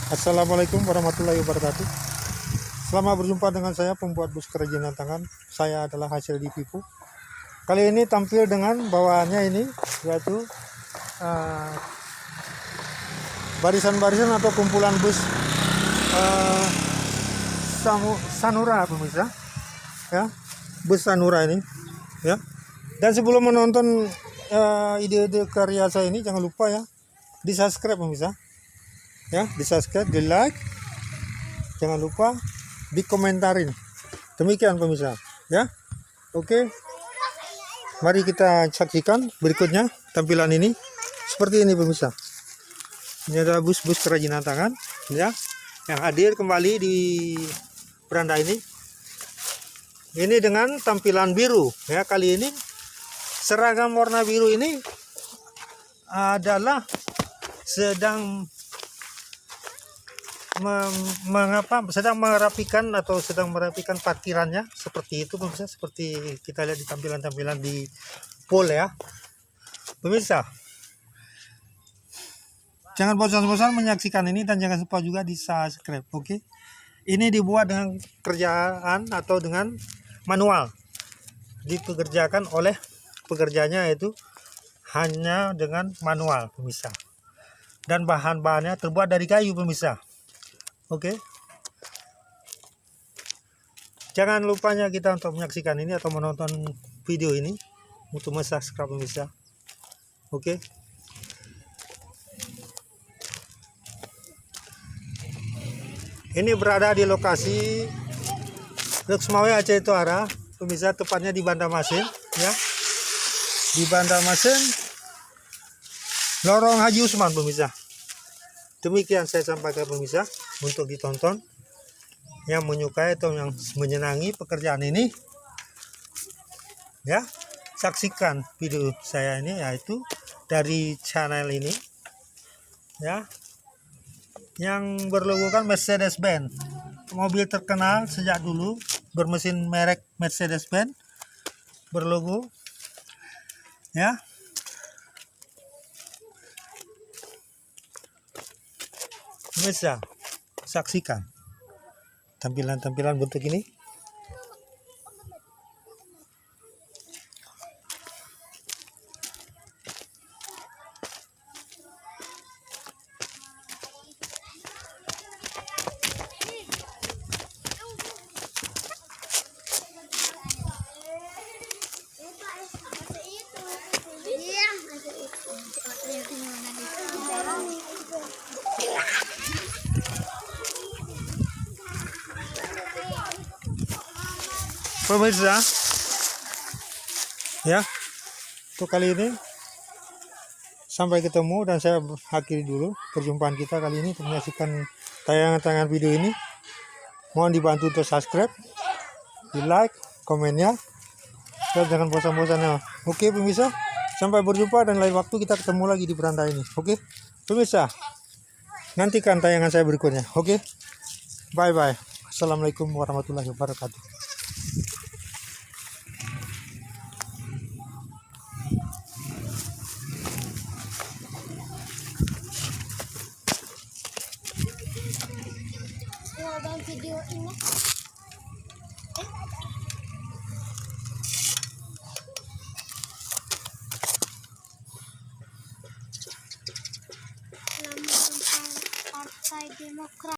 Assalamualaikum warahmatullahi wabarakatuh. Selamat berjumpa dengan saya, pembuat bus kerajinan tangan. Saya adalah hasil di Pipu. Kali ini tampil dengan bawaannya ini, yaitu barisan-barisan atau kumpulan bus Sanura, pemirsa. Ya, bus Sanura ini. Ya. Dan sebelum menonton ide-ide karya saya ini, jangan lupa ya, di subscribe pemirsa. Ya, di subscribe, di like, jangan lupa dikomentarin. Demikian pemirsa, ya. Oke, mari kita saksikan berikutnya tampilan ini. Seperti ini pemirsa. Ini adalah bus-bus kerajinan tangan, ya, yang hadir kembali di beranda ini. Ini dengan tampilan biru, ya. Kali ini seragam warna biru ini adalah sedang sedang merapikan parkirannya, seperti itu pemirsa, seperti kita lihat di tampilan-tampilan di pool ya pemirsa. Jangan bosan-bosan menyaksikan ini dan jangan lupa juga di subscribe. Oke, ini dibuat dengan kerjaan atau dengan manual, dipekerjakan oleh pekerjanya, yaitu hanya dengan manual pemirsa, dan bahan-bahannya terbuat dari kayu pemirsa. Oke, jangan lupanya kita untuk menyaksikan ini atau menonton video ini untuk subscribe pemirsa. Oke, ini berada di lokasi Luxmawe Aceh Utara pemirsa, tepatnya di Banjarmasin ya, di Banjarmasin Lorong Haji Usman pemirsa. Demikian saya sampaikan pemirsa, untuk ditonton yang menyukai atau yang menyenangi pekerjaan ini ya, saksikan video saya ini, yaitu dari channel ini ya, yang berlogokan Mercedes-Benz, mobil terkenal sejak dulu, bermesin merek Mercedes-Benz, berlogo ya. Bisa saksikan tampilan-tampilan bentuk ini. Pemirsa ya, untuk kali ini sampai ketemu, dan saya akhiri dulu perjumpaan kita kali ini. Untuk menyaksikan tayangan-tayangan video ini, mohon dibantu untuk subscribe, di like, komennya, dan jangan bosan-bosan ya. Oke pemirsa, sampai berjumpa dan lain waktu kita ketemu lagi di beranda ini. Oke pemirsa, nantikan tayangan saya berikutnya. Oke, bye bye. Assalamualaikum warahmatullahi wabarakatuh. Video ini Partai Demokrat.